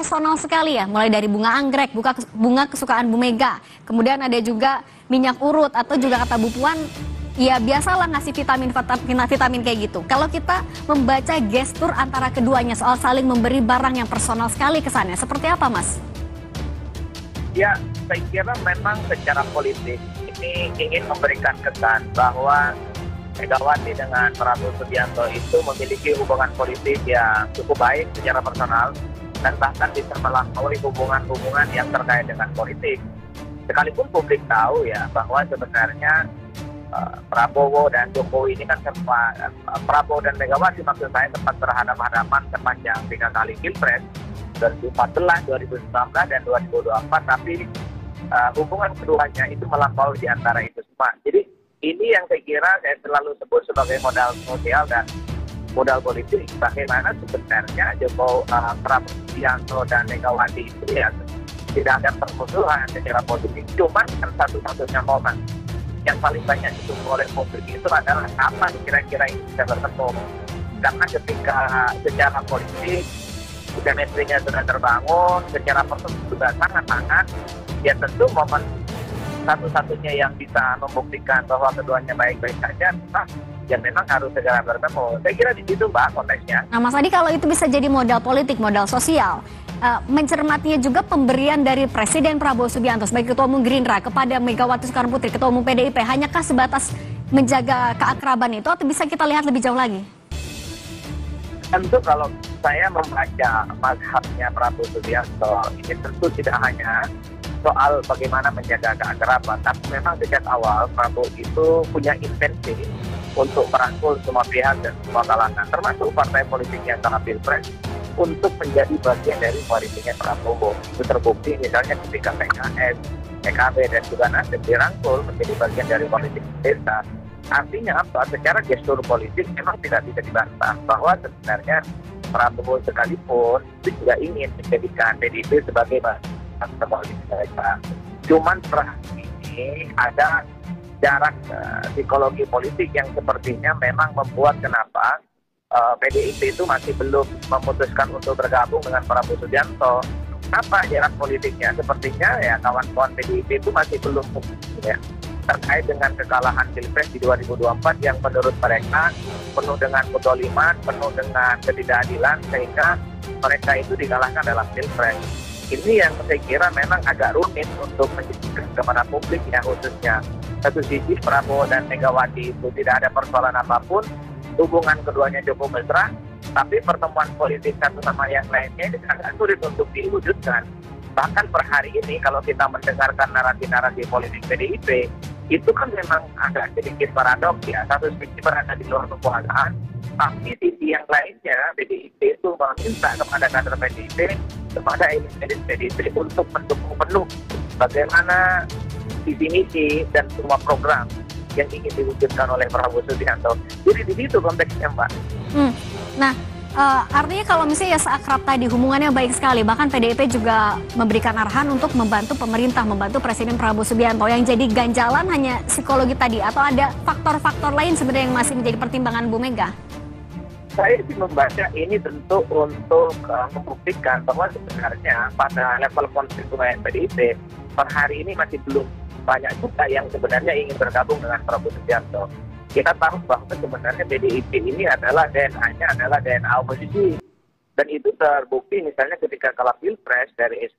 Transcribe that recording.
personal sekali ya, mulai dari bunga anggrek, bunga kesukaan Bu Mega, kemudian ada juga minyak urut atau juga kata Bu Puan, ya biasalah ngasih vitamin kayak gitu. Kalau kita membaca gestur antara keduanya soal saling memberi barang yang personal sekali kesannya, seperti apa Mas? Ya, saya kira memang secara politik ini ingin memberikan kesan bahwa Megawati dengan Prabowo Subianto itu memiliki hubungan politik yang cukup baik secara personal dan bahkan bisa melampaui hubungan-hubungan yang terkait dengan politik. Sekalipun publik tahu ya bahwa sebenarnya Prabowo dan Jokowi ini kan Prabowo dan Megawati maksud saya sempat berhadapan-hadapan sepanjang 3 kali Pilpres 2014, 2019 dan 2024, tapi hubungan keduanya itu melampaui di antara itu semua. Jadi ini yang saya kira saya selalu sebut sebagai modal sosial dan modal politik. Bagaimana sebenarnya Prabowo Subianto dan Megawati itu ya tidak ada permusuhan secara politik. Cuman kan satu-satunya momen yang paling banyak ditunggu oleh publik itu adalah kapan kira-kira ini bisa bertemu. Karena ketika secara politik chemistry-nya sudah terbangun, secara personal juga sangat-sangat, ya tentu momen satu-satunya yang bisa membuktikan bahwa keduanya baik-baik saja, ya memang harus segera bertemu. Saya kira di situ Mbak konteksnya. Nah Mas Adi, kalau itu bisa jadi modal politik, modal sosial, mencermatinya juga pemberian dari Presiden Prabowo Subianto sebagai Ketua Umum Gerindra kepada Megawati Soekarno Putri, Ketua Umum PDIP, hanyakah sebatas menjaga keakraban itu atau bisa kita lihat lebih jauh lagi? Tentu kalau saya membaca mazhabnya Prabowo Subianto, ini tentu tidak hanya soal bagaimana menjaga keakraban, tapi memang sejak awal Prabowo itu punya intensi untuk merangkul semua pihak dan semua kalangan, termasuk partai politik yang tengah Pilpres, untuk menjadi bagian dari koalisinya Prabowo. Itu terbukti misalnya ketika PKS, PKB dan juga Nasdem dirangkul menjadi bagian dari koalisi pemerintah. Artinya apa? Secara gestur politik memang tidak bisa dibantah bahwa sebenarnya Prabowo sekalipun itu juga ingin menjadikan PDIP sebagai koalisi mereka. Cuman per ini ada jarak psikologi politik yang sepertinya memang membuat kenapa PDIP itu masih belum memutuskan untuk bergabung dengan Prabowo Subianto. Apa jarak politiknya? Sepertinya ya kawan-kawan PDIP itu masih belum ya, terkait dengan kekalahan Pilpres di 2024 yang menurut mereka penuh dengan kedoliman, penuh dengan ketidakadilan, sehingga mereka itu dikalahkan dalam Pilpres. Ini yang saya kira memang agak rumit untuk menjelaskan kepada publik ya, khususnya satu sisi Prabowo dan Megawati itu tidak ada persoalan apapun, hubungan keduanya cukup mesra, tapi pertemuan politik satu sama yang lainnya itu agak sulit untuk diwujudkan. Bahkan per hari ini kalau kita mendengarkan narasi-narasi politik PDIP, itu kan memang agak sedikit paradoks ya. Satu sisi berada di luar kekuasaan, tapi sisi yang lainnya PDIP itu meminta kepada kader PDIP, kepada elit PDIP untuk mendukung penuh bagaimana visi misi dan semua program yang ingin diwujudkan oleh Prabowo Subianto. Jadi di situ konteksnya Mbak. Nah, artinya kalau misalnya ya seakrab tadi hubungannya baik sekali, bahkan PDIP juga memberikan arahan untuk membantu pemerintah, membantu Presiden Prabowo Subianto. Yang jadi ganjalan hanya psikologi tadi atau ada faktor-faktor lain sebenarnya yang masih menjadi pertimbangan Bu Mega? Saya sih membaca ini tentu untuk membuktikan bahwa sebenarnya pada level konstituen PDIP per hari ini masih belum banyak juga yang sebenarnya ingin bergabung dengan Prabowo Subianto. Kita tahu bahwa sebenarnya PDIP ini adalah DNA-nya adalah DNA oposisi. Dan itu terbukti misalnya ketika kalah Pilpres dari